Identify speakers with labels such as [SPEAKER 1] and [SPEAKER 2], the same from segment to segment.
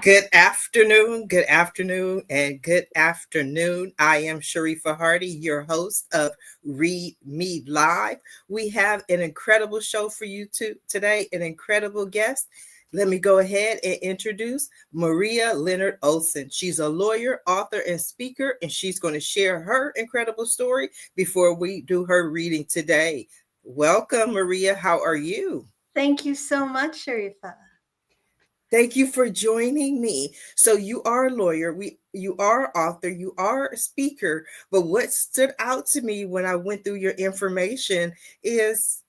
[SPEAKER 1] Good afternoon, and good afternoon. I am Sharifah Hardie, your host of Read Me Live. We have an incredible show for you today, an incredible guest. Let me go ahead and introduce Maria Leonard Olsen. She's a lawyer, author, and speaker, and she's going to share her incredible story before we do her reading today. Welcome, Maria. How are you?
[SPEAKER 2] Thank you so much, Sharifah.
[SPEAKER 1] Thank you for joining me. So you are a lawyer, you are an author, you are a speaker, but what stood out to me when I went through your information is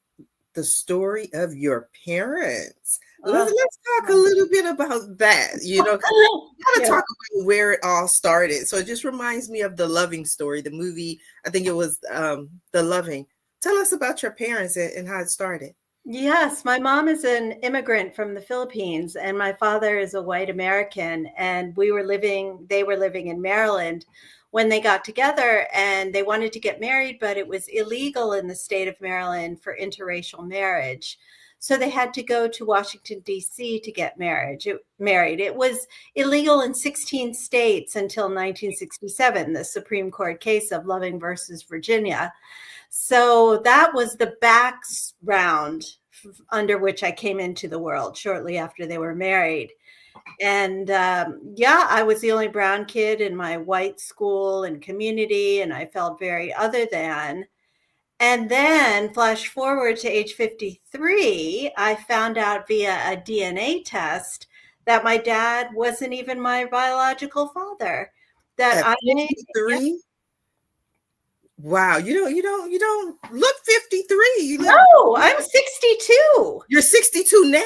[SPEAKER 1] the story of your parents. Let's talk a little bit about that. Gotta
[SPEAKER 2] Yeah.
[SPEAKER 1] talk about where it all started. So it just reminds me of The Loving Story, the movie. I think it was The Loving. Tell us about your parents and how it started.
[SPEAKER 2] Yes, my mom is an immigrant from the Philippines, and my father is a white American. And they were living in Maryland when they got together, and they wanted to get married, but it was illegal in the state of Maryland for interracial marriage. So they had to go to Washington, D.C. to get married. It was illegal in 16 states until 1967, the Supreme Court case of Loving versus Virginia. So that was the background under which I came into the world shortly after they were married. And I was the only brown kid in my white school and community, and I felt very other than. And then flash forward to age 53, I found out via a DNA test that my dad wasn't even my biological father. That
[SPEAKER 1] At
[SPEAKER 2] I
[SPEAKER 1] 53? Wow, you don't look 53.
[SPEAKER 2] No, I'm 62.
[SPEAKER 1] You're 62 now?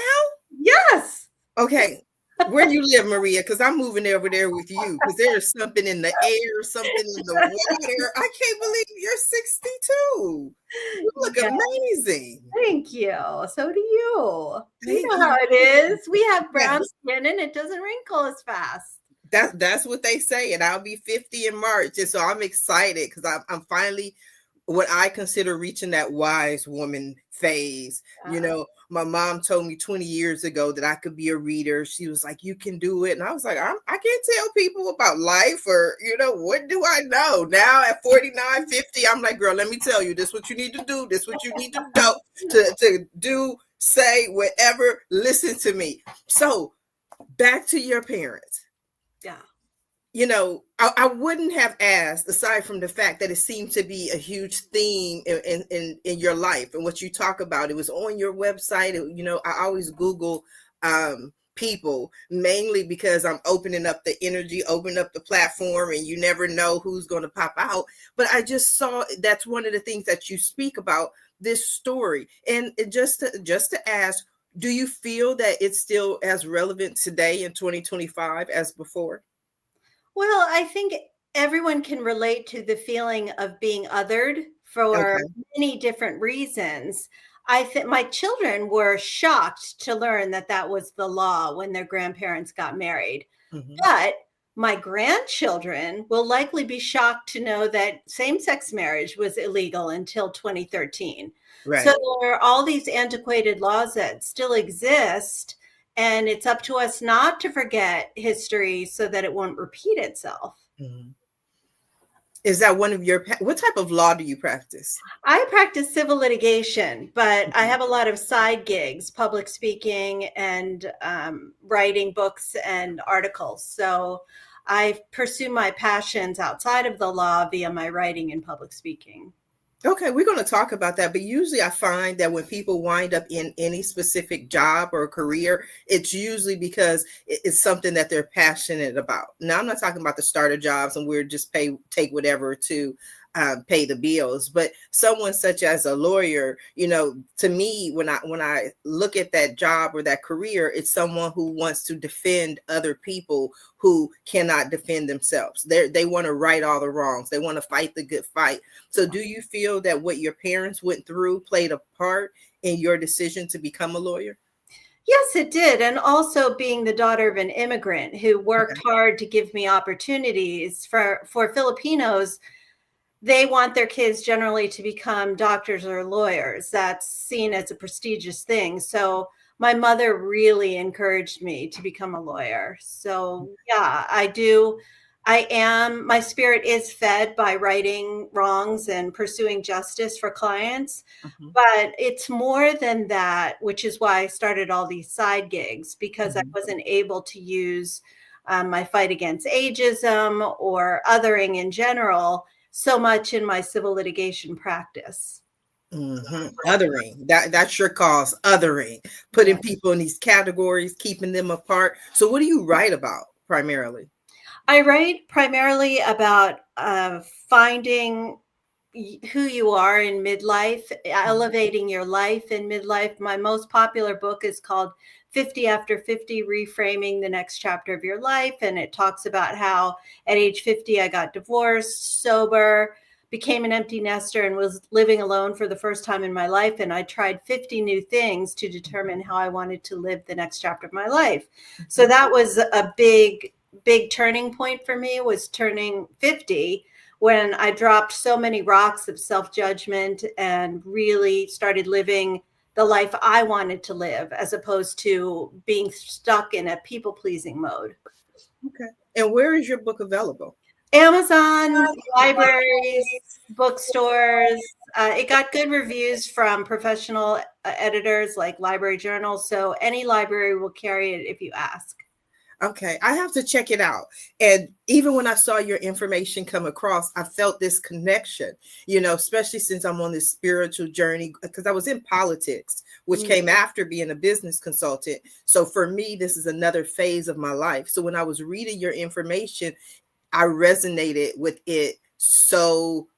[SPEAKER 2] Yes.
[SPEAKER 1] Okay. Where do you live, Maria? Because I'm moving over there with you because there's something in the air, something in the water. I can't believe you're 62. You look amazing.
[SPEAKER 2] Thank you. So do you.
[SPEAKER 1] Thank
[SPEAKER 2] You know how
[SPEAKER 1] you.
[SPEAKER 2] it is. We have brown
[SPEAKER 1] Yes.
[SPEAKER 2] skin and it doesn't wrinkle as fast.
[SPEAKER 1] That's what they say, and I'll be 50 in March, and so I'm excited because I'm finally what I consider reaching that wise woman phase. My mom told me 20 years ago that I could be a reader. She was like, "You can do it," and I was like, I can't tell people about life, or what do I know now at 49, 50? I'm like, girl, let me tell you, this is what you need to do. This is what you need to do, say, whatever. Listen to me. So back to your parents.
[SPEAKER 2] Yeah.
[SPEAKER 1] I wouldn't have asked, aside from the fact that it seemed to be a huge theme in your life and what you talk about. It was on your website. I always Google people, mainly because I'm opening up the energy, opening up the platform, and you never know who's going to pop out. But I just saw that's one of the things that you speak about, this story. And just to ask, do you feel that it's still as relevant today in 2025 as before?
[SPEAKER 2] Well, I think everyone can relate to the feeling of being othered for
[SPEAKER 1] Okay.
[SPEAKER 2] many different reasons. I think my children were shocked to learn that that was the law when their grandparents got married.
[SPEAKER 1] Mhm.
[SPEAKER 2] But my grandchildren will likely be shocked to know that same-sex marriage was illegal until 2013.
[SPEAKER 1] Right.
[SPEAKER 2] So there are all these antiquated laws that still exist, and it's up to us not to forget history so that it won't repeat itself.
[SPEAKER 1] Mhm. Is that one of what type of law do you practice?
[SPEAKER 2] I practice civil litigation, but I have a lot of side gigs, public speaking and writing books and articles. So I pursue my passions outside of the law via my writing and public speaking.
[SPEAKER 1] Okay, we're going to talk about that. But usually I find that when people wind up in any specific job or career, it's usually because it's something that they're passionate about. Now, I'm not talking about the starter jobs and we're just take whatever to pay the bills. But someone such as a lawyer, to me, when I look at that job or that career, it's someone who wants to defend other people who cannot defend themselves. They want to right all the wrongs. They want to fight the good fight. So do you feel that what your parents went through played a part in your decision to become a lawyer?
[SPEAKER 2] Yes, it did. And also being the daughter of an immigrant who worked hard to give me opportunities for Filipinos, they want their kids generally to become doctors or lawyers. That's seen as a prestigious thing. So my mother really encouraged me to become a lawyer. So yeah, I do. My spirit is fed by righting wrongs and pursuing justice for clients.
[SPEAKER 1] Mhm.
[SPEAKER 2] But it's more than that, which is why I started all these side gigs, because I
[SPEAKER 1] Mhm.
[SPEAKER 2] wasn't able to use my fight against ageism or othering in general so much in my civil litigation practice.
[SPEAKER 1] Othering. That's your cause, othering.
[SPEAKER 2] Yeah.
[SPEAKER 1] Putting people in these categories, keeping them apart. So what do you write about primarily?
[SPEAKER 2] I write primarily about finding who you are in midlife,
[SPEAKER 1] Mhm.
[SPEAKER 2] elevating your life in midlife. My most popular book is called 50 After 50, Reframing the Next Chapter of Your Life. And it talks about how at age 50, I got divorced, sober, became an empty nester, and was living alone for the first time in my life. And I tried 50 new things to determine how I wanted to live the next chapter of my life. So
[SPEAKER 1] Mhm.
[SPEAKER 2] that was a big turning point for me, was turning 50, when I dropped so many rocks of self-judgment and really started living the life I wanted to live, as opposed to being stuck in a people-pleasing mode.
[SPEAKER 1] Okay. And where is your book available?
[SPEAKER 2] Amazon, libraries, bookstores. It got good reviews from professional editors like Library Journal. So any library will carry it if you ask.
[SPEAKER 1] Okay, I have to check it out. And even when I saw your information come across, I felt this connection, especially since I'm on this spiritual journey, because I was in politics, which
[SPEAKER 2] Mm.
[SPEAKER 1] came after being a business consultant. So for me, this is another phase of my life. So when I was reading your information, I resonated with it so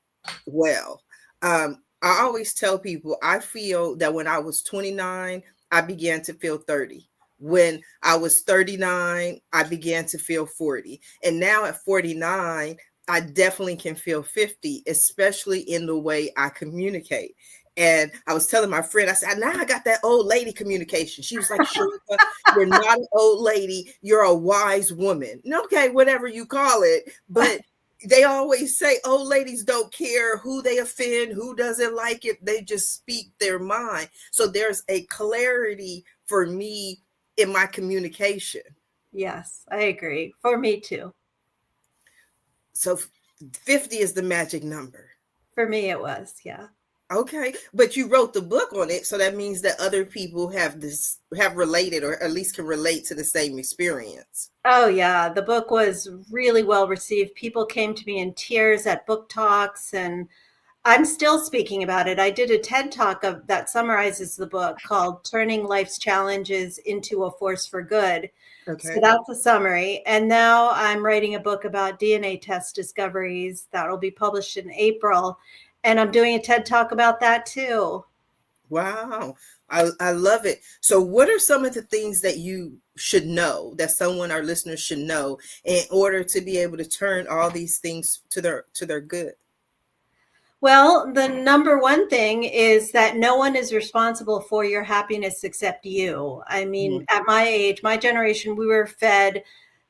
[SPEAKER 1] well. I always tell people I feel that when I was 29, I began to feel 30. When I was 39, I began to feel 40. And now at 49, I definitely can feel 50, especially in the way I communicate. And I was telling my friend, I said, now I got that old lady communication. She was like, Sharifah, you're not an old lady. You're a wise woman. Okay, whatever you call it. But they always say old ladies don't care who they offend, who doesn't like it. They just speak their mind. So there's a clarity for me in my communication.
[SPEAKER 2] Yes, I agree. For me too.
[SPEAKER 1] So 50 is the magic number.
[SPEAKER 2] For me, it was. Yeah.
[SPEAKER 1] Okay, but you wrote the book on it, so that means that other people have related, or at least can relate to the same experience.
[SPEAKER 2] Oh, yeah. The book was really well received. People came to me in tears at book talks, and I'm still speaking about it. I did a TED talk that summarizes the book, called Turning Life's Challenges into a Force for Good. So
[SPEAKER 1] Okay.
[SPEAKER 2] that's a summary. And now I'm writing a book about DNA test discoveries that will be published in April. And I'm doing a TED talk about that too.
[SPEAKER 1] Wow. I love it. So what are some of the things that you should know, that someone, our listeners, should know in order to be able to turn all these things to their good?
[SPEAKER 2] Well, the number one thing is that no one is responsible for your happiness except you. I mean,
[SPEAKER 1] Mhm.
[SPEAKER 2] at my age, my generation, we were fed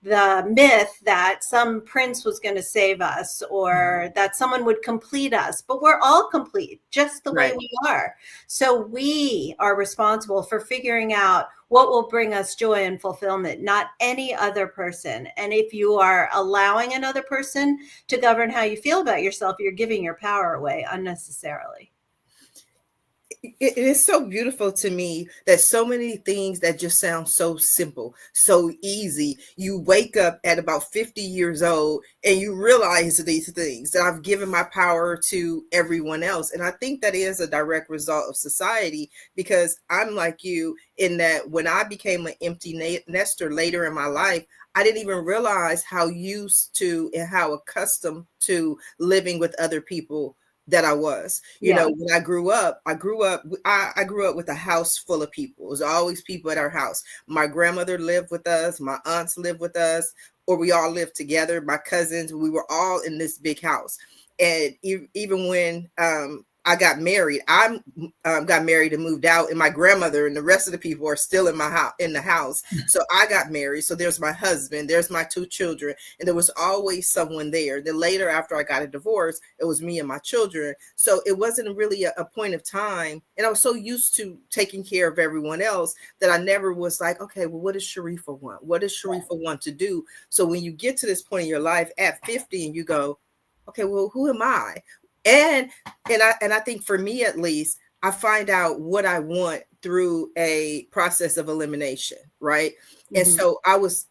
[SPEAKER 2] the myth that some prince was going to save us, or that someone would complete us, but we're all complete just the way
[SPEAKER 1] Right.
[SPEAKER 2] we are. So we are responsible for figuring out what will bring us joy and fulfillment, not any other person. And if you are allowing another person to govern how you feel about yourself, you're giving your power away unnecessarily.
[SPEAKER 1] It is so beautiful to me that so many things that just sound so simple, so easy. You wake up at about 50 years old and you realize these things, that I've given my power to everyone else. And I think that is a direct result of society, because I'm like you in that when I became an empty nester later in my life, I didn't even realize how used to and how accustomed to living with other people that I was.
[SPEAKER 2] Yeah.
[SPEAKER 1] When I grew up with a house full of people. It was always people at our house. My grandmother lived with us, my aunts lived with us, or we all lived together. My cousins, we were all in this big house. And even when I got married. I got married and moved out, and my grandmother and the rest of the people are still in my house, in the house. So I got married. So there's my husband, there's my 2 children, and there was always someone there. Then later, after I got a divorce, it was me and my children. So it wasn't really a point of time, and I was so used to taking care of everyone else that I never was like, okay, well, what does Sharifah want? What does Sharifah want to do? So when you get to this point in your life at 50, and you go, okay, well, who am I? And I think for me, at least, I find out what I want through a process of elimination, right? Mm-hmm. And so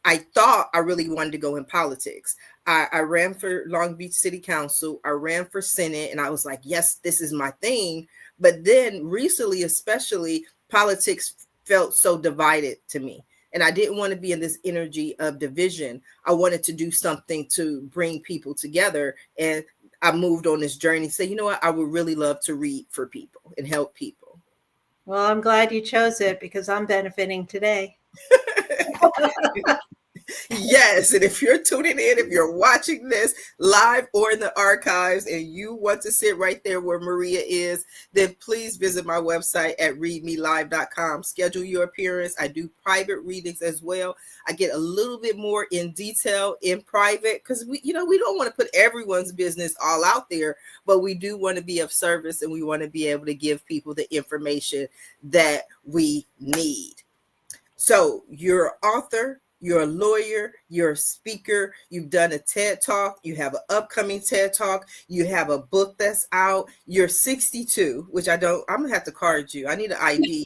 [SPEAKER 1] I thought I really wanted to go in politics. I ran for Long Beach City Council. I ran for Senate, and I was like, yes, this is my thing. But then recently, especially, politics felt so divided to me. And I didn't want to be in this energy of division. I wanted to do something to bring people together. And I moved on this journey, say, you know what, I would really love to read for people and help people.
[SPEAKER 2] Well, I'm glad you chose it because I'm benefiting today.
[SPEAKER 1] Yes, and if you're tuning in, if you're watching this live or in the archives and you want to sit right there where Maria is, then please visit my website at readmelive.com. Schedule your appearance. I do private readings as well. I get a little bit more in detail in private because we don't want to put everyone's business all out there, but we do want to be of service, and we want to be able to give people the information that we need. So you're an author, you're a lawyer, you're a speaker, you've done a TED Talk, you have an upcoming TED Talk, you have a book that's out, you're 62, which I'm going to have to card you. I need an ID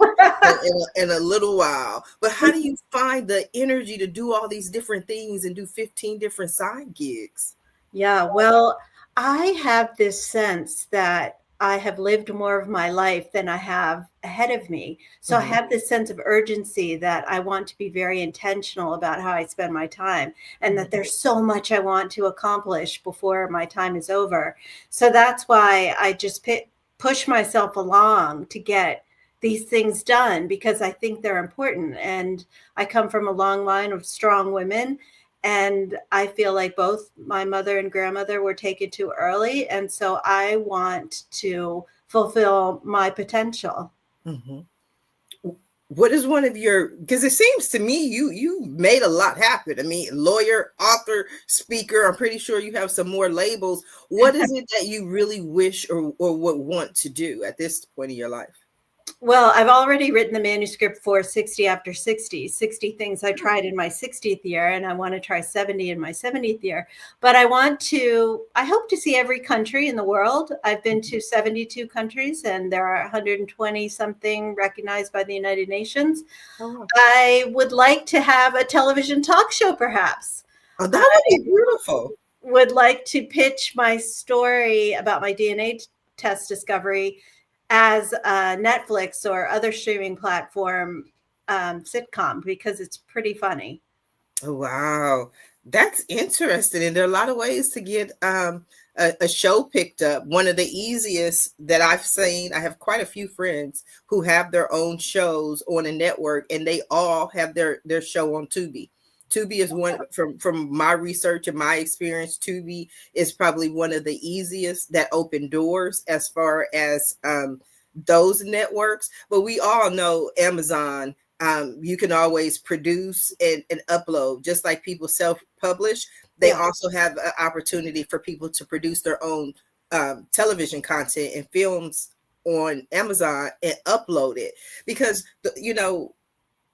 [SPEAKER 1] in a little while. But how do you find the energy to do all these different things and do 15 different side gigs?
[SPEAKER 2] Yeah, well, I have this sense that I have lived more of my life than I have ahead of me. So I have this sense of urgency that I want to be very intentional about how I spend my time, and that there's so much I want to accomplish before my time is over. So that's why I just push myself along to get these things done, because I think they're important. And I come from a long line of strong women. And I feel like both my mother and grandmother were taken too early. And so I want to fulfill my potential.
[SPEAKER 1] Mm-hmm. What is one of your, because it seems to me you made a lot happen. I mean, lawyer, author, speaker, I'm pretty sure you have some more labels. What is it that you really wish or would want to do at this point in your life?
[SPEAKER 2] Well, I've already written the manuscript for 60 After 60 things I tried in my 60th year, and I want to try 70 in my 70th year. But I hope to see every country in the world. I've been to 72 countries, and there are 120 something recognized by the United Nations. Oh. I would like to have a television talk show, perhaps.
[SPEAKER 1] Oh, that would be beautiful.
[SPEAKER 2] Would like to pitch my story about my DNA test discovery as a Netflix or other streaming platform sitcom, because it's pretty funny.
[SPEAKER 1] Oh, wow. That's interesting. And there are a lot of ways to get a show picked up. One of the easiest that I've seen, I have quite a few friends who have their own shows on a network, and they all have their show on Tubi. Tubi is one, from my research and my experience, Tubi is probably one of the easiest that open doors as far as those networks. But we all know Amazon, you can always produce and upload, just like people self-publish. They also have an opportunity for people to produce their own television content and films on Amazon and upload it, because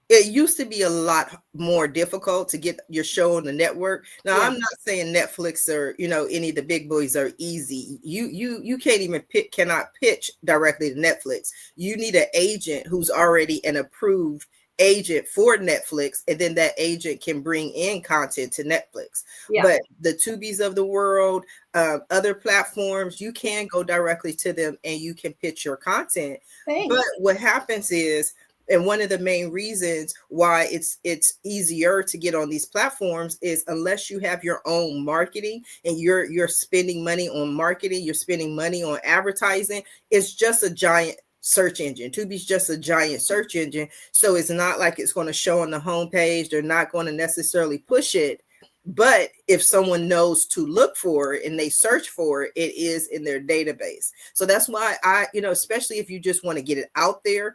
[SPEAKER 1] it used to be a lot more difficult to get your show on the network. Now, I'm not saying Netflix or, any of the big boys are easy. You cannot pitch directly to Netflix. You need an agent who's already an approved agent for Netflix, and then that agent can bring in content to Netflix. But the Tubis of the world, other platforms, you can go directly to them and you can pitch your content. Thanks. But what happens is, and one of the main reasons why it's easier to get on these platforms is, unless you have your own marketing and you're spending money on marketing, you're spending money on advertising, it's just a giant search engine. Tubi's just a giant search engine. So it's not like it's going to show on the homepage. They're not going to necessarily push it. But if someone knows to look for it and they search for it, it is in their database. So that's why especially if you just want to get it out there,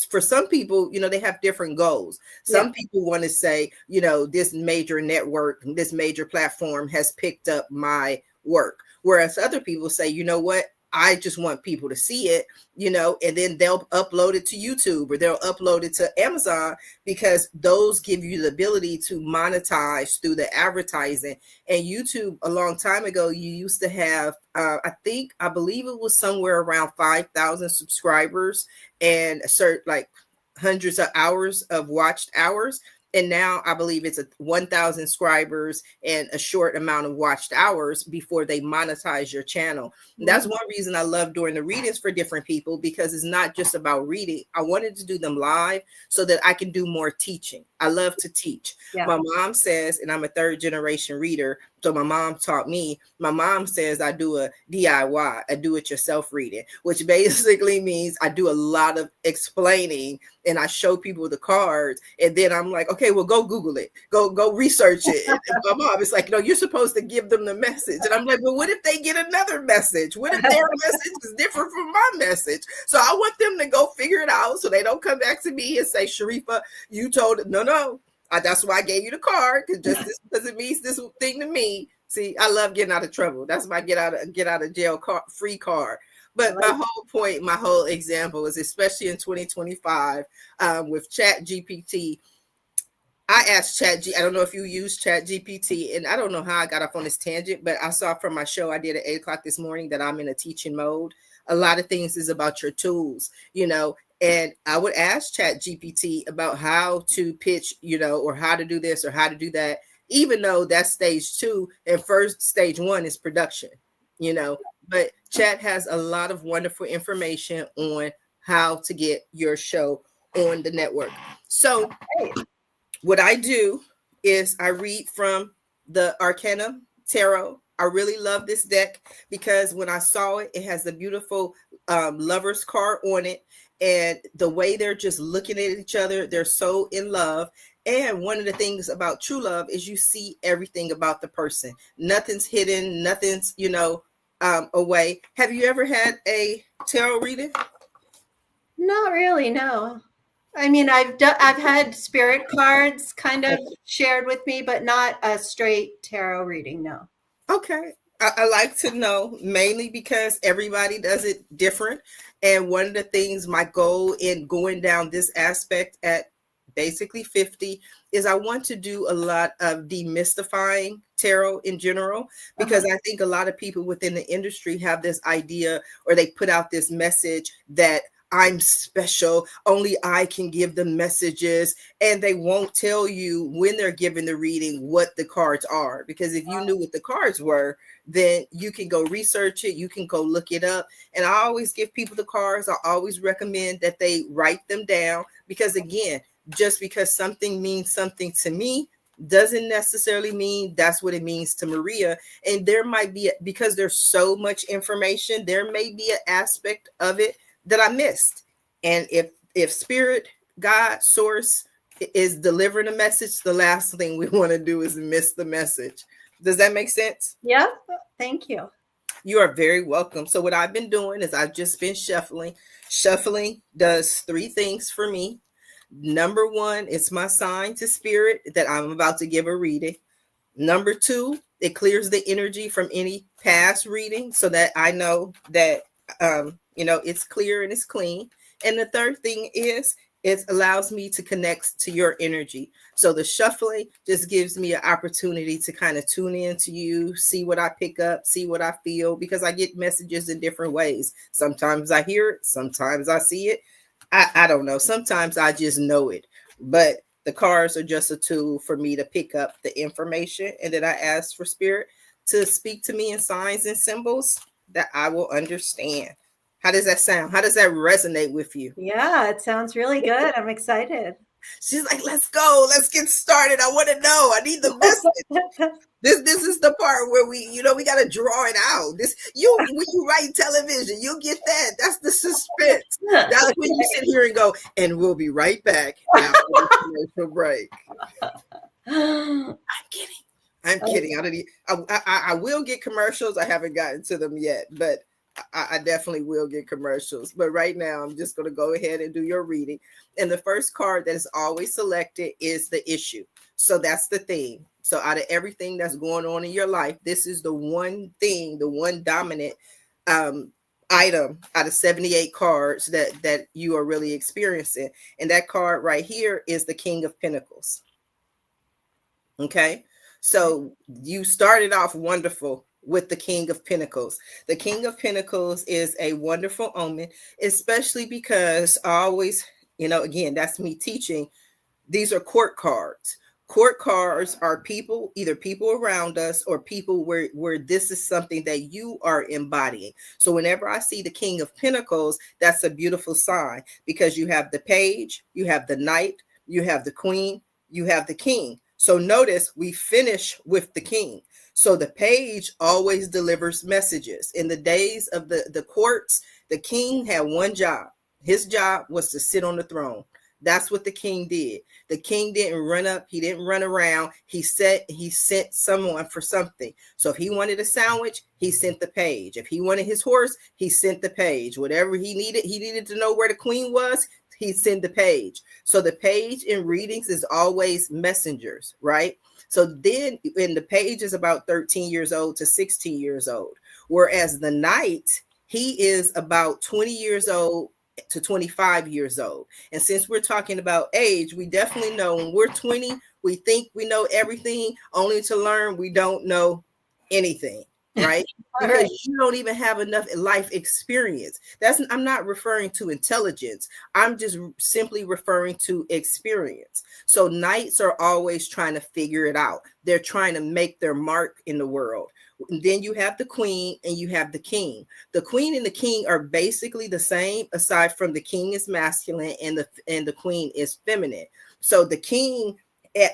[SPEAKER 1] for some people, they have different goals. Some people want to say, this major network, this major platform has picked up my work. Whereas other people say, you know what? I just want people to see it, and then they'll upload it to YouTube or they'll upload it to Amazon, because those give you the ability to monetize through the advertising. And YouTube, a long time ago, you used to have, I believe it was somewhere around 5,000 subscribers and like hundreds of hours of watched hours. And now I believe it's 1,000 subscribers and a short amount of watched hours before they monetize your channel. That's one reason I love doing the readings for different people, because it's not just about reading. I wanted to do them live so that I can do more teaching. I love to teach. Yeah. My mom says, and I'm a third generation reader, so my mom taught me. My mom says I do a DIY, a do-it-yourself reading, which basically means I do a lot of explaining and I show people the cards. And then I'm like, okay, well, go Google it. Go research it. And my mom is like, you're supposed to give them the message. And I'm like, well, what if they get another message? What if their message is different from my message? So I want them to go figure it out so they don't come back to me and say, Sharifah, you told it. No. That's why I gave you the card, because just this because it means this thing to me. See, I love getting out of trouble. That's my get out of jail free card. But my whole point, my whole example is, especially in 2025 with Chat GPT. I asked I don't know if you use Chat GPT, and I don't know how I got off on this tangent, but I saw from my show I did at 8:00 this morning that I'm in a teaching mode. A lot of things is about your tools, and I would ask Chat GPT about how to pitch, or how to do this or how to do that, even though that's stage 2 and first stage 1 is production, but Chat has a lot of wonderful information on how to get your show on the network. So what I do is I read from the Arcana Tarot. I really love this deck because when I saw it, it has the beautiful lover's card on it. And the way they're just looking at each other, they're so in love. And one of the things about true love is you see everything about the person. Nothing's hidden, nothing's, away. Have you ever had a tarot reading?
[SPEAKER 2] Not really, no. I mean, I've had spirit cards kind of shared with me, but not a straight tarot reading, no.
[SPEAKER 1] Okay. I like to know, mainly because everybody does it different. And one of the things, my goal in going down this aspect at basically 50 is I want to do a lot of demystifying tarot in general, because I think a lot of people within the industry have this idea, or they put out this message that I'm special, only I can give the messages, and they won't tell you when they're giving the reading what the cards are, because if you knew what the cards were, then you can go research it, you can go look it up. And I always give people the cards. I always recommend that they write them down, because again, just because something means something to me doesn't necessarily mean that's what it means to Maria. And there might be, because there's so much information, there may be an aspect of it that I missed. And if spirit, God, source is delivering a message, the last thing we want to do is miss the message. Does that make sense?
[SPEAKER 2] Yeah. Thank you.
[SPEAKER 1] You are very welcome. So what I've been doing is I've just been shuffling. Shuffling does 3 things for me. Number 1, it's my sign to spirit that I'm about to give a reading. Number 2, it clears the energy from any past reading so that I know that it's clear and it's clean. And the third thing is it allows me to connect to your energy. So the shuffling just gives me an opportunity to kind of tune in to you, see what I pick up, see what I feel, because I get messages in different ways. Sometimes I hear it, sometimes I see it. I don't know. Sometimes I just know it, but the cards are just a tool for me to pick up the information. And then I ask for spirit to speak to me in signs and symbols that I will understand. How does that sound? How does that resonate with you?
[SPEAKER 2] Yeah, it sounds really good. I'm excited.
[SPEAKER 1] She's like, let's go. Let's get started. I want to know. I need the message. This is the part where we got to draw it out. When you write television, you'll get that. That's the suspense. That's when you sit here and go, and we'll be right back after the commercial break. I'm kidding. I'm kidding. I will get commercials. I haven't gotten to them yet, but I definitely will get commercials. But right now, I'm just going to go ahead and do your reading. And the first card that is always selected is the issue. So that's the thing. So out of everything that's going on in your life, this is the one thing, the one dominant item out of 78 cards that you are really experiencing. And that card right here is the King of Pentacles. Okay. So you started off wonderful with the King of Pentacles. The King of Pentacles is a wonderful omen, especially because I always, again, that's me teaching. These are court cards. Court cards are people, either people around us or people where this is something that you are embodying. So whenever I see the King of Pentacles, that's a beautiful sign, because you have the page, you have the knight, you have the queen, you have the king. So notice we finish with the king. So the page always delivers messages. In the days of the courts, the king had one job. His job was to sit on the throne. That's what the king did. The king didn't run up. He didn't run around. He sent someone for something. So if he wanted a sandwich, he sent the page. If he wanted his horse, he sent the page. Whatever he needed to know where the queen was, he sent the page. So the page in readings is always messengers, right? So then when the page is about 13 years old to 16 years old, whereas the knight, he is about 20 years old to 25 years old. And since we're talking about age, we definitely know when we're 20, we think we know everything, only to learn we don't know anything, right? Because you don't even have enough life experience. I'm not referring to intelligence. I'm just simply referring to experience. So knights are always trying to figure it out. They're trying to make their mark in the world. And then you have the queen and you have the king. The queen and the king are basically the same, aside from the king is masculine and the queen is feminine. So the king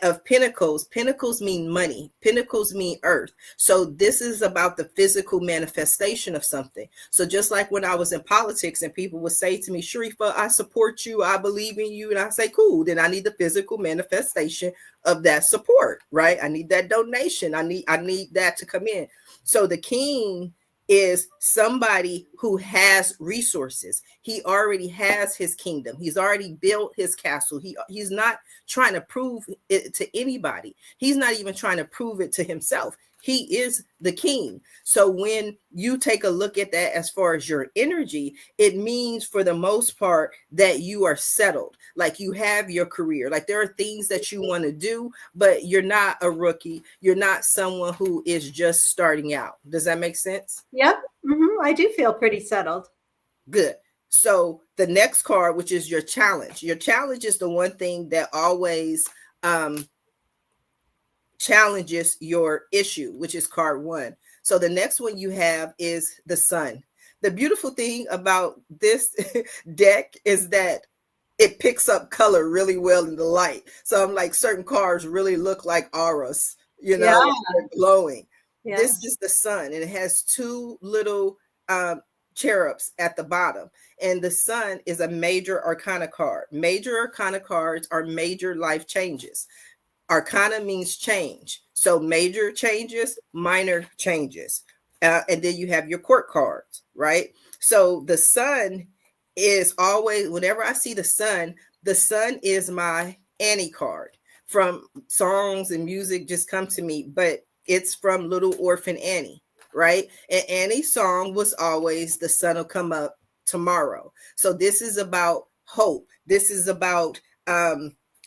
[SPEAKER 1] of pentacles mean money. Pentacles mean earth. So this is about the physical manifestation of something. So just like when I was in politics and people would say to me, Sharifah, I support you, I believe in you. And I say, cool, then I need the physical manifestation of that support, right? I need that donation. I need that to come in. So the king is somebody who has resources. He already has his kingdom. He's already built his castle. He's not trying to prove it to anybody. He's not even trying to prove it to himself. He is the king. So when you take a look at that as far as your energy, it means for the most part that you are settled. Like you have your career. Like there are things that you want to do, but you're not a rookie. You're not someone who is just starting out. Does that make sense?
[SPEAKER 2] Yep. I do feel pretty settled.
[SPEAKER 1] Good. So the next card, which is your challenge. Your challenge is the one thing that always challenges your issue, which is card 1. So the next one you have is the sun. The beautiful thing about this deck is that it picks up color really well in the light. So I'm like, certain cards really look like auras, they're glowing. Yeah. This is the sun, and it has 2 little cherubs at the bottom. And the sun is a major arcana card. Major arcana cards are major life changes. Arcana means change. So major changes, minor changes. And then you have your court cards, right? So the sun is always, whenever I see the sun is my Annie card. From songs and music just come to me, but it's from Little Orphan Annie, right? And Annie's song was always, the sun will come up tomorrow. So this is about hope. This is about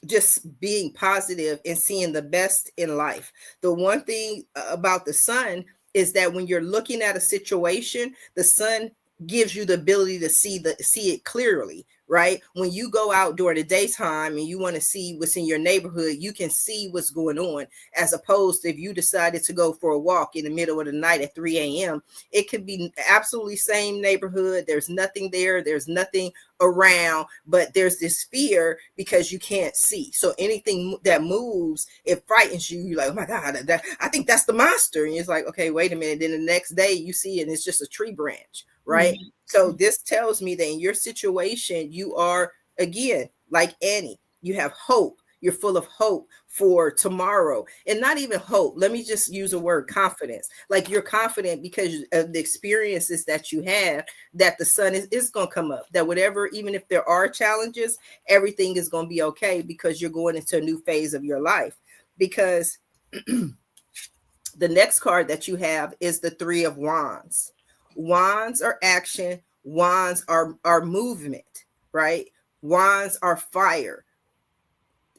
[SPEAKER 1] just being positive and seeing the best in life. The one thing about the sun is that when you're looking at a situation, the sun gives you the ability to see it clearly, right? When you go out during the daytime and you want to see what's in your neighborhood, you can see what's going on, as opposed to if you decided to go for a walk in the middle of the night at 3 a.m. It could be absolutely same neighborhood. There's nothing there. There's nothing around, but there's this fear because you can't see. So anything that moves, it frightens you. You're like, oh my God, I think that's the monster. And it's like, okay, wait a minute. Then the next day you see it and it's just a tree branch, right? Mm-hmm. So this tells me that in your situation, you are, again, like Annie, you have hope, You're full of hope for tomorrow. And not even hope. Let me just use a word, confidence. Like you're confident because of the experiences that you have, that the sun is going to come up, that whatever, even if there are challenges, everything is going to be okay because you're going into a new phase of your life. Because the next card that you have is the Three of Wands. Wands are action. Wands are movement, right? Wands are fire.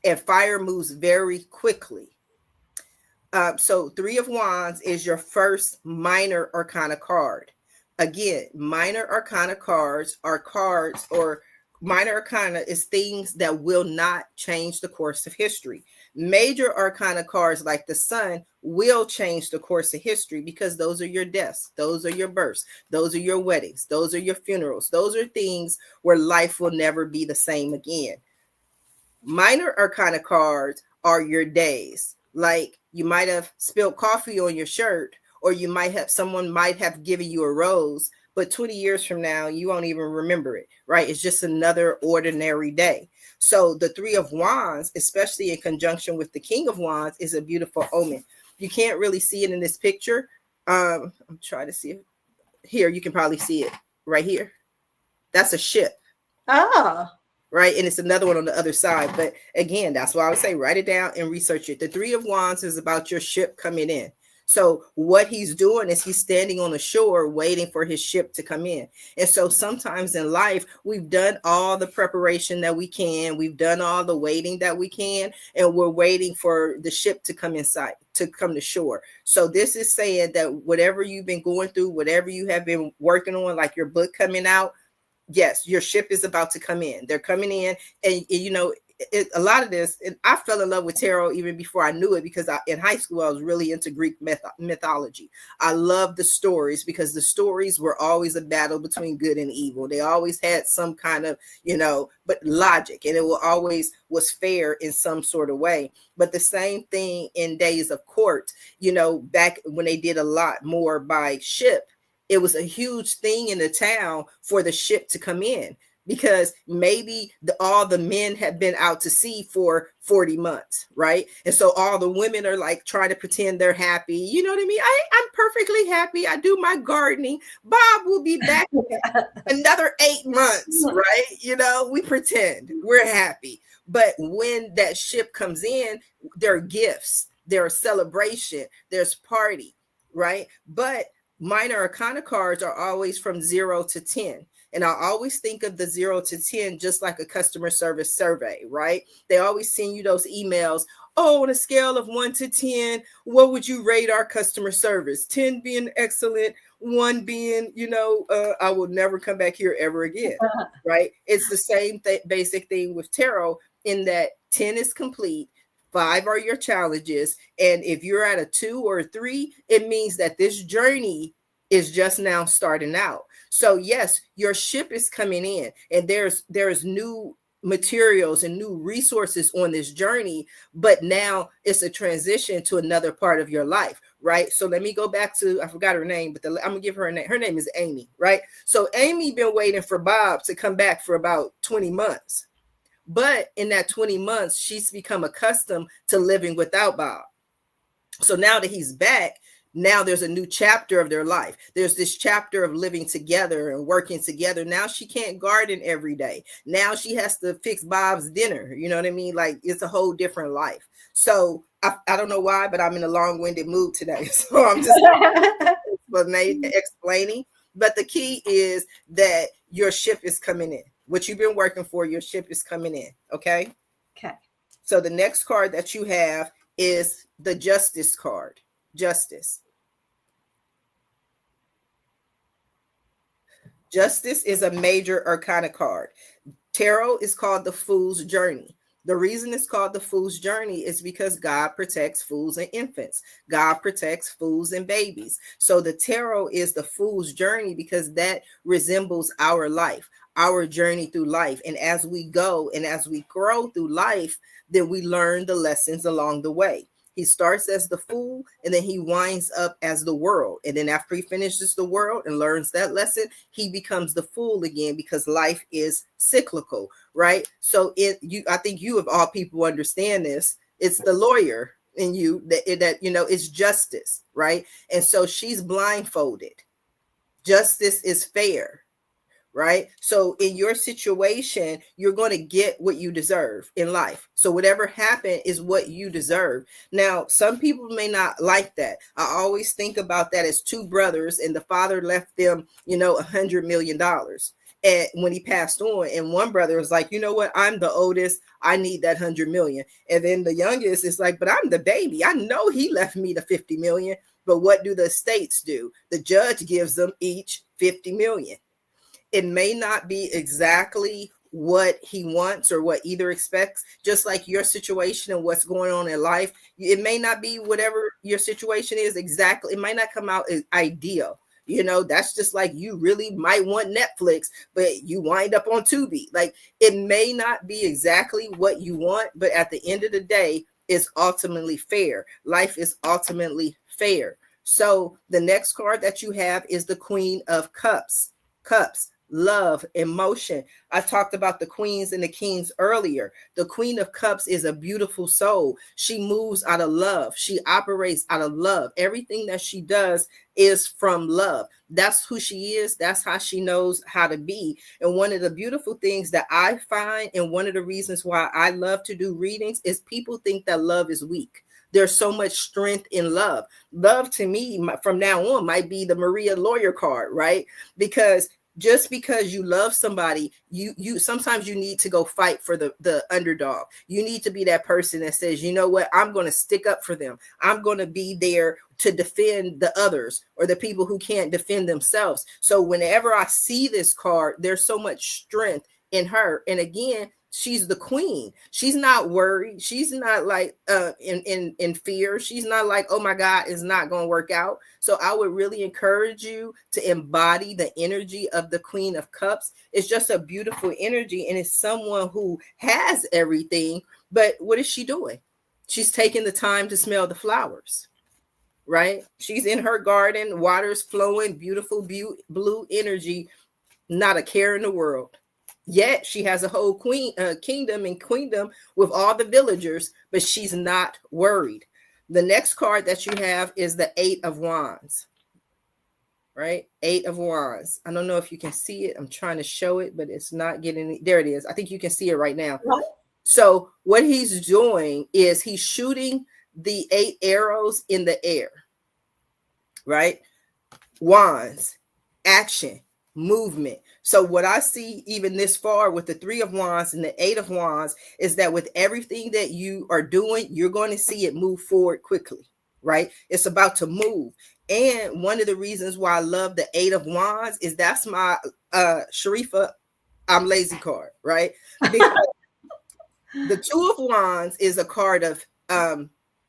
[SPEAKER 1] And fire moves very quickly. So Three of Wands is your first minor arcana card. Again, minor arcana cards are cards, or minor arcana is things that will not change the course of history. Major arcana cards like the sun will change the course of history, because those are your deaths, those are your births, those are your weddings, those are your funerals, those are things where life will never be the same again. Minor arcana cards are your days. Like you might have spilled coffee on your shirt, or you might have, someone might have given you a rose, but 20 years from now, you won't even remember it, right? It's just another ordinary day. So the Three of Wands, especially in conjunction with the King of Wands, is a beautiful omen. You can't really see it in this picture. I'm trying to see it. Here, you can probably see it right here. That's a ship.
[SPEAKER 2] Oh.
[SPEAKER 1] Right. And it's another one on the other side. But again, that's why I would say write it down and research it. The Three of Wands is about your ship coming in. So what he's doing is he's standing on the shore waiting for his ship to come in. And so sometimes in life, we've done all the preparation that we can. We've done all the waiting that we can. And we're waiting for the ship to come inside, to come to shore. So this is saying that whatever you've been going through, whatever you have been working on, like your book coming out, yes, your ship is about to come in. They're coming in. And you know, a lot of this, and I fell in love with tarot even before I knew it, because in high school, I was really into Greek mythology. I loved the stories, because the stories were always a battle between good and evil. They always had some kind of, you know, but logic, and it will always was fair in some sort of way. But the same thing in days of court, you know, back when they did a lot more by ship, it was a huge thing in the town for the ship to come in, because maybe all the men have been out to sea for 40 months, right? And so all the women are like trying to pretend they're happy. You know what I mean? I'm perfectly happy. I do my gardening. Bob will be back another 8 months, right? You know, we pretend we're happy. But when that ship comes in, there are gifts, there's celebration, there's party, right? But minor arcana cards are always from 0 to 10. And I always think of the 0 to 10 just like a customer service survey, right? They always send you those emails. Oh, on a scale of 1 to 10, what would you rate our customer service? 10 being excellent, 1 being, you know, I will never come back here ever again, right? It's the same basic thing with tarot, in that 10 is complete, 5 are your challenges. And if you're at a 2 or a 3, it means that this journey is just now starting out. So yes, your ship is coming in, and there's new materials and new resources on this journey, but now it's a transition to another part of your life, right? So let me go back to, I forgot her name, but I'm gonna give her a name. Her name is Amy, right? So Amy been waiting for Bob to come back for about 20 months. But in that 20 months, she's become accustomed to living without Bob. So now that he's back, now there's a new chapter of their life. There's this chapter of living together and working together. Now she can't garden every day. Now she has to fix Bob's dinner. You know what I mean? Like, it's a whole different life. So I don't know why, but I'm in a long-winded mood today. So I'm just explaining. But the key is that your ship is coming in. What you've been working for, your ship is coming in. Okay?
[SPEAKER 2] Okay. So
[SPEAKER 1] the next card that you have is the Justice card. Justice. Justice is a major arcana card. Tarot is called the Fool's Journey. The reason it's called the Fool's Journey is because God protects fools and infants. God protects fools and babies. So the tarot is the Fool's Journey, because that resembles our life, our journey through life. And as we go and as we grow through life, then we learn the lessons along the way. He starts as the fool, and then he winds up as the world. And then after he finishes the world and learns that lesson, he becomes the fool again, because life is cyclical, right? So I think you of all people understand this. It's the lawyer in you that it's justice, right? And so she's blindfolded. Justice is fair, right? So in your situation, you're going to get what you deserve in life. So whatever happened is what you deserve. Now, some people may not like that. I always think about that as two brothers, and the father left them, $100 million. And when he passed on, and one brother was like, you know what, I'm the oldest, I need that 100 million. And then the youngest is like, but I'm the baby, I know he left me the 50 million. But what do the estates do? The judge gives them each 50 million. It may not be exactly what he wants or what either expects, just like your situation and what's going on in life. It may not be whatever your situation is exactly. It might not come out as ideal. That's just like you really might want Netflix, but you wind up on Tubi. Like, it may not be exactly what you want, but at the end of the day, it's ultimately fair. Life is ultimately fair. So the next card that you have is the Queen of Cups. Cups, love, emotion. I talked about the queens and the kings earlier. The Queen of Cups is a beautiful soul. She moves out of love. She operates out of love. Everything that she does is from love. That's who she is. That's how she knows how to be. And one of the beautiful things that I find, and one of the reasons why I love to do readings, is people think that love is weak. There's so much strength in love. Love, to me, from now on, might be the Maria lawyer card, right? Because just because you love somebody, you sometimes you need to go fight for the underdog. You need to be that person that says, you know what, I'm going to stick up for them. I'm going to be there to defend the others, or the people who can't defend themselves. So whenever I see this card, there's so much strength in her. And again, she's the queen. She's not worried. She's not like in fear. She's not like, oh my God, it's not going to work out. So I would really encourage you to embody the energy of the Queen of Cups. It's just a beautiful energy, and it's someone who has everything. But what is she doing? She's taking the time to smell the flowers, right? She's in her garden, water's flowing, beautiful blue energy, not a care in the world. Yet she has a whole kingdom and queendom with all the villagers, but she's not worried. The next card that you have is the Eight of Wands, right? Eight of Wands. I don't know if you can see it. I'm trying to show it, but it's not getting. There it is. I think you can see it right now. What? So what he's doing is he's shooting the 8 arrows in the air, right? Wands, action, movement. So what I see even this far with the 3 of Wands and the 8 of Wands is that with everything that you are doing, you're going to see it move forward quickly, right? It's about to move. And one of the reasons why I love the 8 of Wands is that's my Sharifah, I'm lazy card, right? Because the 2 of Wands is a card of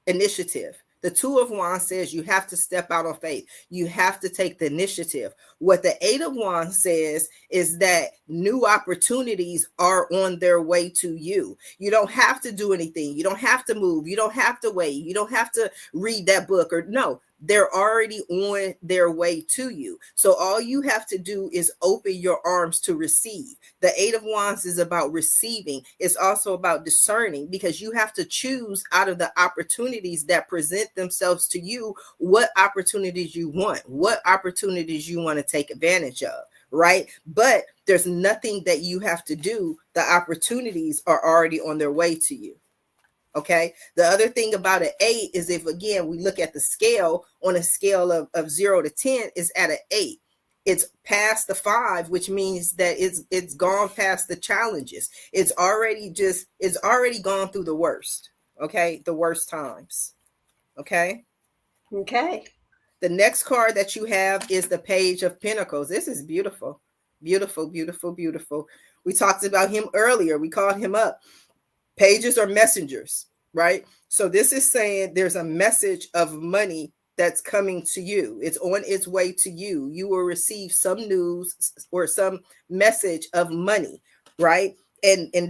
[SPEAKER 1] initiative. The 2 of Wands says you have to step out on faith. You have to take the initiative. What the 8 of Wands says is that new opportunities are on their way to you. You don't have to do anything. You don't have to move. You don't have to wait. You don't have to read that book, or no. They're already on their way to you. So all you have to do is open your arms to receive. The 8 of Wands is about receiving. It's also about discerning, because you have to choose out of the opportunities that present themselves to you what opportunities you want, what opportunities you want to take advantage of, right? But there's nothing that you have to do. The opportunities are already on their way to you. Okay. The other thing about an 8 is, if again we look at the scale, on a scale of 0 to 10 is at an 8. It's past the 5, which means that it's gone past the challenges. It's already gone through the worst. Okay, the worst times. Okay.
[SPEAKER 2] Okay.
[SPEAKER 1] The next card that you have is the Page of Pentacles. This is beautiful, beautiful, beautiful, beautiful. We talked about him earlier. We called him up. Pages are messengers, right? So this is saying there's a message of money that's coming to you. It's on its way to you. You will receive some news or some message of money, right? and in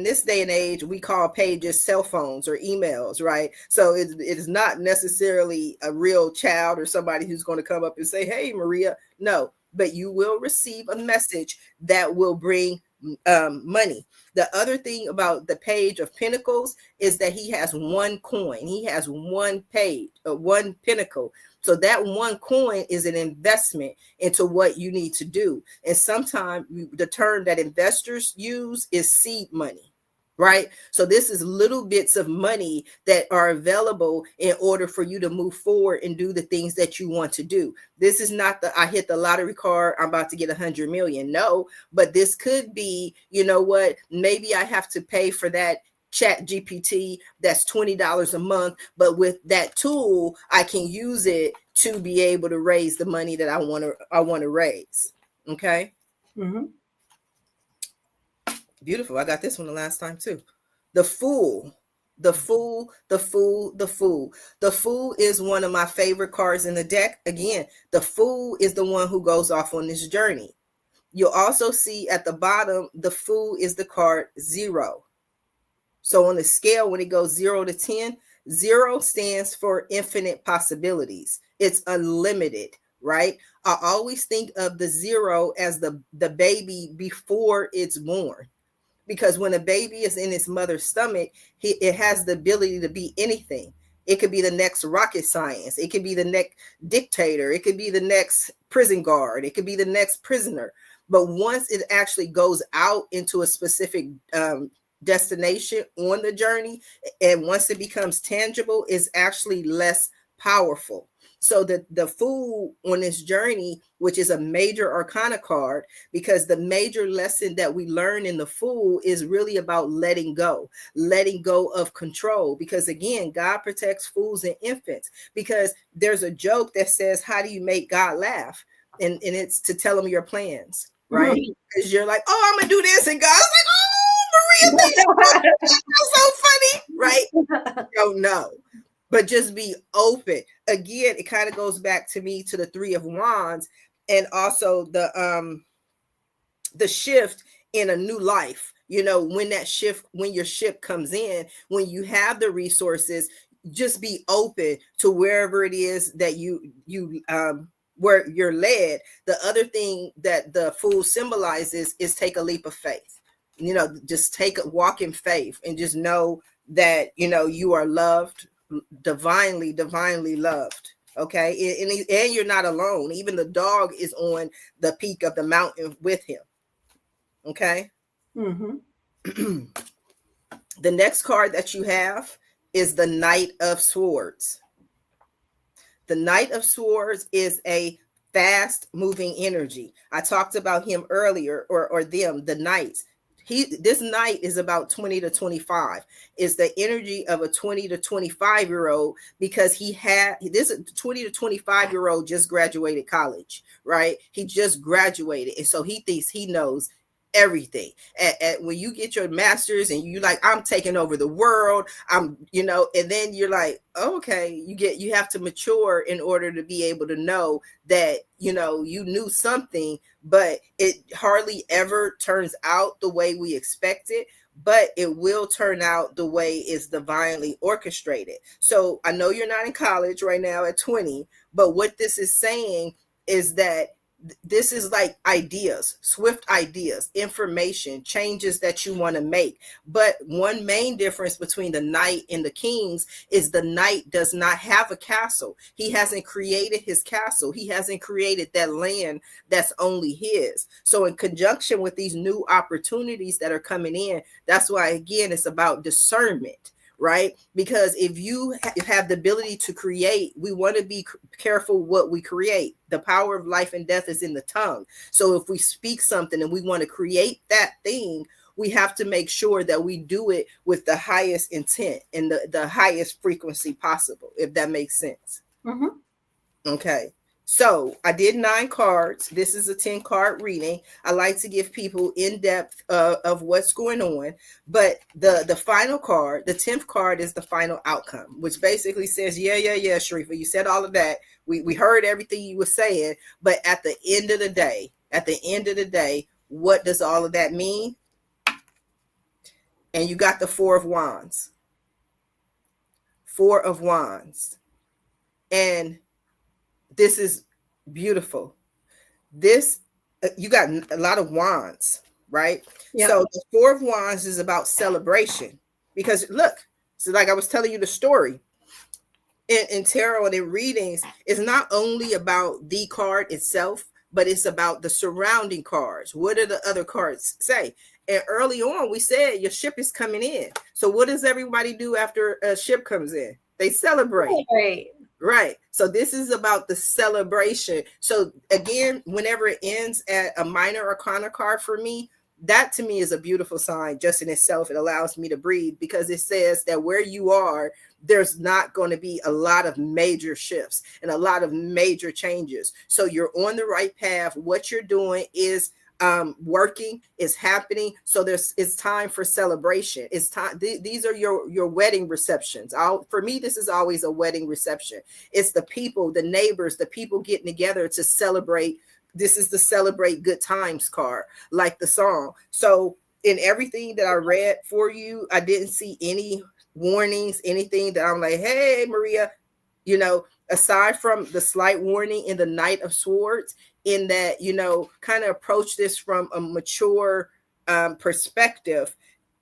[SPEAKER 1] this day and age, we call pages cell phones or emails, right? So it is not necessarily a real child or somebody who's going to come up and say, hey, Maria. No, but you will receive a message that will bring money. The other thing about the page of pentacles is that he has one coin. He has one page, one pinnacle. So that one coin is an investment into what you need to do. And sometimes the term that investors use is seed money, right? So this is little bits of money that are available in order for you to move forward and do the things that you want to do. This is not I hit the lottery card, I'm about to get 100 million. No, but this could be, you know what, maybe I have to pay for that Chat GPT that's $20 a month, but with that tool I can use it to be able to raise the money that I want to raise. Okay.
[SPEAKER 2] Mm-hmm.
[SPEAKER 1] Beautiful. I got this one the last time too. The Fool. The Fool, the Fool, the Fool. The Fool is one of my favorite cards in the deck. Again, the Fool is the one who goes off on this journey. You'll also see at the bottom, the Fool is the card 0. So on the scale, when it goes 0 to 10, 0 stands for infinite possibilities. It's unlimited, right? I always think of the 0 as the baby before it's born. Because when a baby is in its mother's stomach, it has the ability to be anything. It could be the next rocket science. It could be the next dictator. It could be the next prison guard. It could be the next prisoner. But once it actually goes out into a specific destination on the journey, and once it becomes tangible, is actually less powerful. So the Fool on this journey, which is a major arcana card, because the major lesson that we learn in the Fool is really about letting go of control. Because again, God protects fools and infants, because there's a joke that says, how do you make God laugh? And it's to tell him your plans, right? Because you're like, oh, I'm gonna do this, and God's like, oh, Maria, that's so funny, right? Don't know. But just be open. Again, it kind of goes back to me to the 3 of Wands, and also the shift in a new life. You know, when your ship comes in, when you have the resources, just be open to wherever it is that you where you're led. The other thing that the Fool symbolizes is take a leap of faith. You know, just walk in faith and just know that, you know, you are loved, divinely loved. Okay. And you're not alone. Even the dog is on the peak of the mountain with him. Okay. Mm-hmm. The next card that you have is the Knight of Swords. The Knight of Swords is a fast moving energy. I talked about him earlier, or them, the knights. This knight is about 20 to 25. It's the energy of a 20 to 25-year-old, because this 20 to 25-year-old just graduated college, right? He just graduated. And so he thinks he knows everything. When you get your master's and you like, I'm taking over the world, and then you're like, okay, you have to mature in order to be able to know that, you knew something, but it hardly ever turns out the way we expect it, but it will turn out the way it's divinely orchestrated. So I know you're not in college right now at 20, but what this is saying is that this is like ideas, swift ideas, information, changes that you want to make. But one main difference between the knight and the kings is the knight does not have a castle. He hasn't created his castle. He hasn't created that land that's only his. So in conjunction with these new opportunities that are coming in, that's why, again, it's about discernment. Right? Because if you have the ability to create, we want to be careful what we create. The power of life and death is in the tongue. So if we speak something and we want to create that thing, we have to make sure that we do it with the highest intent and the highest frequency possible, if that makes sense. Mm-hmm. Okay. So I did 9 cards. This is a 10-card reading. I like to give people in depth of what's going on. But the final card, the 10th card, is the final outcome, which basically says, yeah, Sharifah, you said all of that. We heard everything you were saying. But at the end of the day, what does all of that mean? and you got the Four of Wands. Four of Wands. And this is beautiful. This, you got a lot of wands, right?
[SPEAKER 2] Yep.
[SPEAKER 1] So the Four of Wands is about celebration, because look, so like I was telling you the story in tarot and in readings, it's not only about the card itself, but it's about the surrounding cards. What do the other cards say? And early on, we said your ship is coming in. So what does everybody do after a ship comes in? They celebrate. Right. So this is about the celebration. So again, whenever it ends at a minor arcana card for me, that to me is a beautiful sign just in itself. It allows me to breathe, because it says that where you are, there's not going to be a lot of major shifts and a lot of major changes. So you're on the right path. What you're doing is working, is happening. So it's time for celebration. It's time. These are your wedding receptions. For me, this is always a wedding reception. It's the people, the neighbors, the people getting together to celebrate. This is the celebrate good times card, like the song. So in everything that I read for you, I didn't see any warnings, anything that I'm like, hey, Maria, aside from the slight warning in the Knight of Swords, in that, kind of approach this from a mature perspective.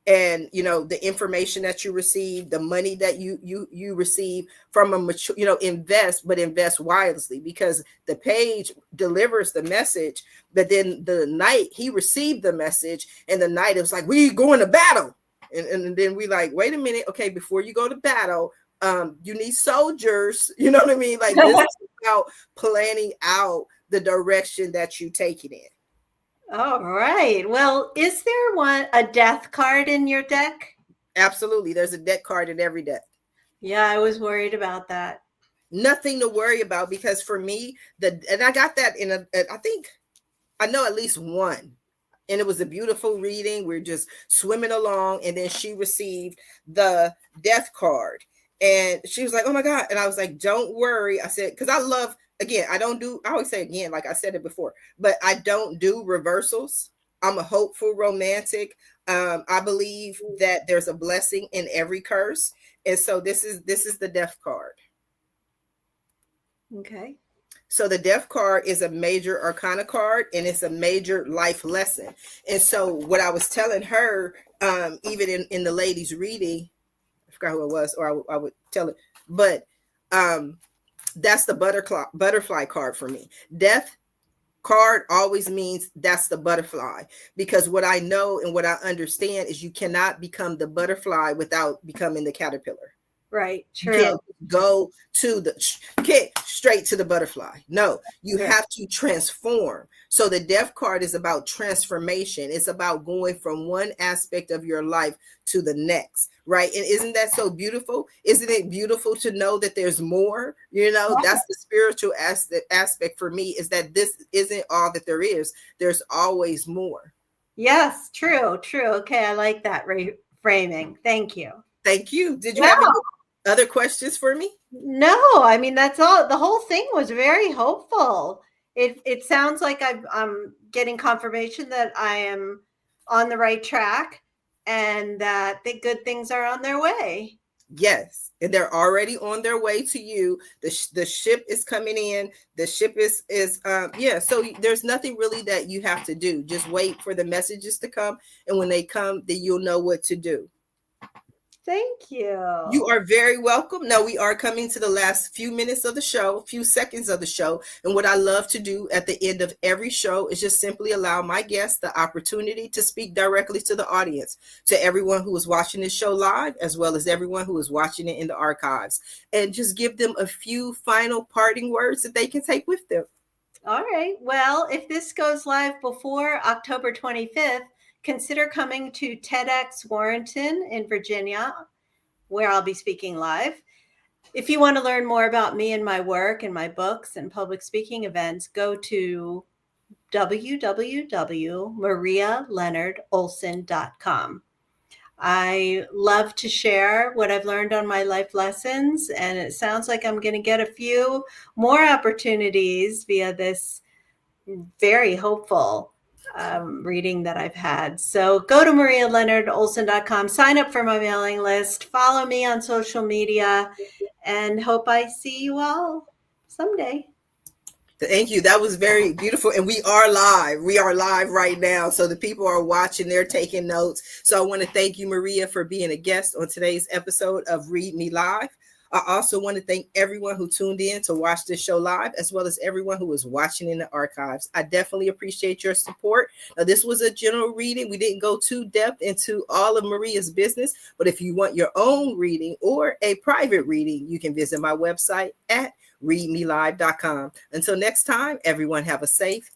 [SPEAKER 1] And, the information that you receive, the money that you receive from a mature, invest, but invest wisely, because the page delivers the message. But then the knight, he received the message, and the knight was like, we going to battle. And then we like, wait a minute. Okay, before you go to battle, you need soldiers. You know what I mean? Like, this is about planning out the direction that you take it in.
[SPEAKER 2] All right. Well, is there a death card in your deck?
[SPEAKER 1] Absolutely. There's a death card in every deck.
[SPEAKER 2] Yeah, I was worried about that.
[SPEAKER 1] Nothing to worry about, because for me, and I got that I think I know at least one. And it was a beautiful reading. We're just swimming along. And then she received the death card. And she was like, oh my God. And I was like, don't worry. I said, because I love, again, I always say again, like I said it before, but I don't do reversals. I'm a hopeful romantic. I believe that there's a blessing in every curse. And so this is the death card.
[SPEAKER 2] Okay.
[SPEAKER 1] So the death card is a major arcana card, and it's a major life lesson. And so what I was telling her, even in the ladies' reading, I forgot who it was, or I would tell it, but that's the butterfly card for me. Death card always means that's the butterfly, because what I know and what I understand is you cannot become the butterfly without becoming the caterpillar.
[SPEAKER 2] Right. True.
[SPEAKER 1] You can't go straight to the butterfly. No, you have to transform. So the death card is about transformation. It's about going from one aspect of your life to the next. Right. And isn't that so beautiful? Isn't it beautiful to know that there's more? That's the spiritual aspect for me, is that this isn't all that there is. There's always more.
[SPEAKER 2] Yes. True. Okay. I like that reframing. Thank you.
[SPEAKER 1] Thank you. Did you have any other questions for me?
[SPEAKER 2] No, I mean, that's all. The whole thing was very hopeful. It sounds like I'm getting confirmation that I am on the right track, and that the good things are on their way.
[SPEAKER 1] Yes, and they're already on their way to you. The ship is coming in. The ship is so there's nothing really that you have to do. Just wait for the messages to come, and when they come, then you'll know what to do.
[SPEAKER 2] Thank you.
[SPEAKER 1] You are very welcome. Now we are coming to the last few minutes of the show, few seconds of the show. And what I love to do at the end of every show is just simply allow my guests the opportunity to speak directly to the audience, to everyone who is watching this show live, as well as everyone who is watching it in the archives, and just give them a few final parting words that they can take with them.
[SPEAKER 2] All right. Well, if this goes live before October 25th, consider coming to TEDx Warrenton in Virginia, where I'll be speaking live. If you want to learn more about me and my work and my books and public speaking events, go to www.marialeonardolsen.com. I love to share what I've learned on my life lessons, and it sounds like I'm going to get a few more opportunities via this very hopeful reading that I've had. So go to marialeonardolsen.com, sign up for my mailing list, follow me on social media, and hope I see you all someday.
[SPEAKER 1] Thank you. That was very beautiful. And we are live. We are live right now. So the people are watching, they're taking notes. So I want to thank you, Maria, for being a guest on today's episode of Read Me Live. I also want to thank everyone who tuned in to watch this show live, as well as everyone who is watching in the archives. I definitely appreciate your support. Now, this was a general reading. We didn't go too depth into all of Maria's business, but if you want your own reading or a private reading, you can visit my website at readmelive.com. Until next time, everyone have a safe